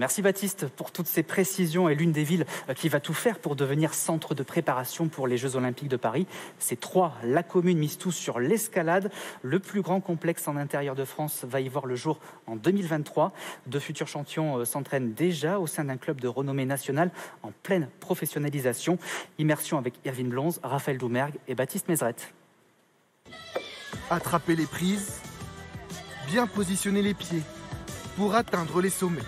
Merci Baptiste pour toutes ces précisions et l'une des villes qui va tout faire pour devenir centre de préparation pour les Jeux Olympiques de Paris. C'est Troyes. La commune mise tout sur l'escalade. Le plus grand complexe en intérieur de France va y voir le jour en 2023. Deux futurs champions s'entraînent déjà au sein d'un club de renommée nationale en pleine professionnalisation. Immersion avec Irvine Blonze, Raphaël Doumergue et Baptiste Mézret. Attraper les prises, bien positionner les pieds pour atteindre les sommets.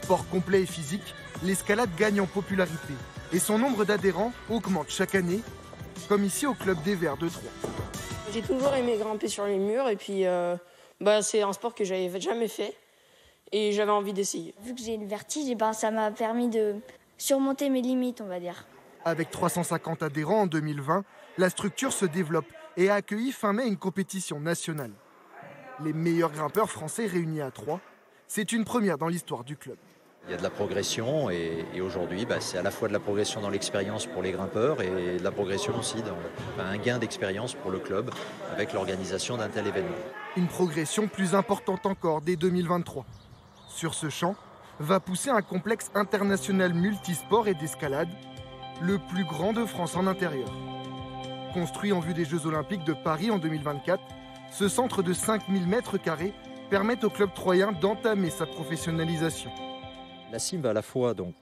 Sport complet et physique, l'escalade gagne en popularité et son nombre d'adhérents augmente chaque année, comme ici au Club des Verts de Troyes. J'ai toujours aimé grimper sur les murs et puis c'est un sport que j'avais jamais fait et j'avais envie d'essayer. Vu que j'ai le vertige, ça m'a permis de surmonter mes limites, on va dire. Avec 350 adhérents en 2020, la structure se développe et a accueilli fin mai une compétition nationale. Les meilleurs grimpeurs français réunis à Troyes, c'est une première dans l'histoire du club. Il y a de la progression et aujourd'hui, c'est à la fois de la progression dans l'expérience pour les grimpeurs et de la progression aussi dans un gain d'expérience pour le club avec l'organisation d'un tel événement. Une progression plus importante encore dès 2023. Sur ce champ, va pousser un complexe international multisport et d'escalade, le plus grand de France en intérieur. Construit en vue des Jeux Olympiques de Paris en 2024, ce centre de 5000 m² permet au club troyen d'entamer sa professionnalisation. La CIM va à la fois donc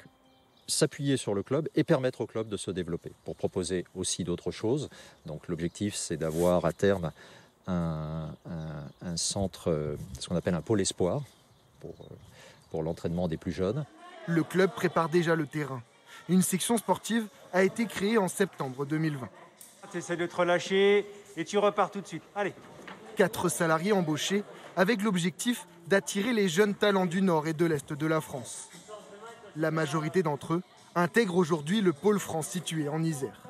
s'appuyer sur le club et permettre au club de se développer pour proposer aussi d'autres choses. Donc l'objectif, c'est d'avoir à terme un centre, ce qu'on appelle un pôle espoir pour l'entraînement des plus jeunes. Le club prépare déjà le terrain. Une section sportive a été créée en septembre 2020. Tu essaies de te relâcher et tu repars tout de suite. Allez. 4 salariés embauchés avec l'objectif d'attirer les jeunes talents du nord et de l'est de la France. La majorité d'entre eux intègrent aujourd'hui le pôle France situé en Isère.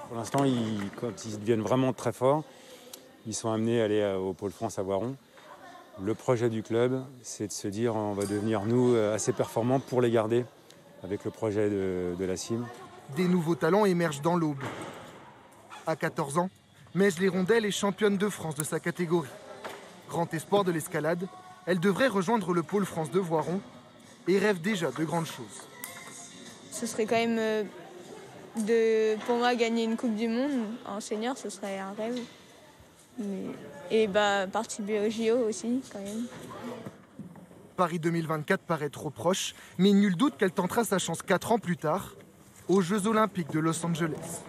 Pour l'instant, quand ils deviennent vraiment très forts, ils sont amenés à aller au pôle France à Voiron. Le projet du club, c'est de se dire on va devenir, nous, assez performants pour les garder avec le projet de la CIM. Des nouveaux talents émergent dans l'Aube. À 14 ans, Mège Lérondelle est championne de France de sa catégorie. Grand espoir de l'escalade, elle devrait rejoindre le pôle France de Voiron et rêve déjà de grandes choses. Ce serait quand même, pour moi, gagner une Coupe du Monde en senior, ce serait un rêve. Et participer au JO aussi, quand même. Paris 2024 paraît trop proche, mais nul doute qu'elle tentera sa chance 4 ans plus tard, aux Jeux Olympiques de Los Angeles.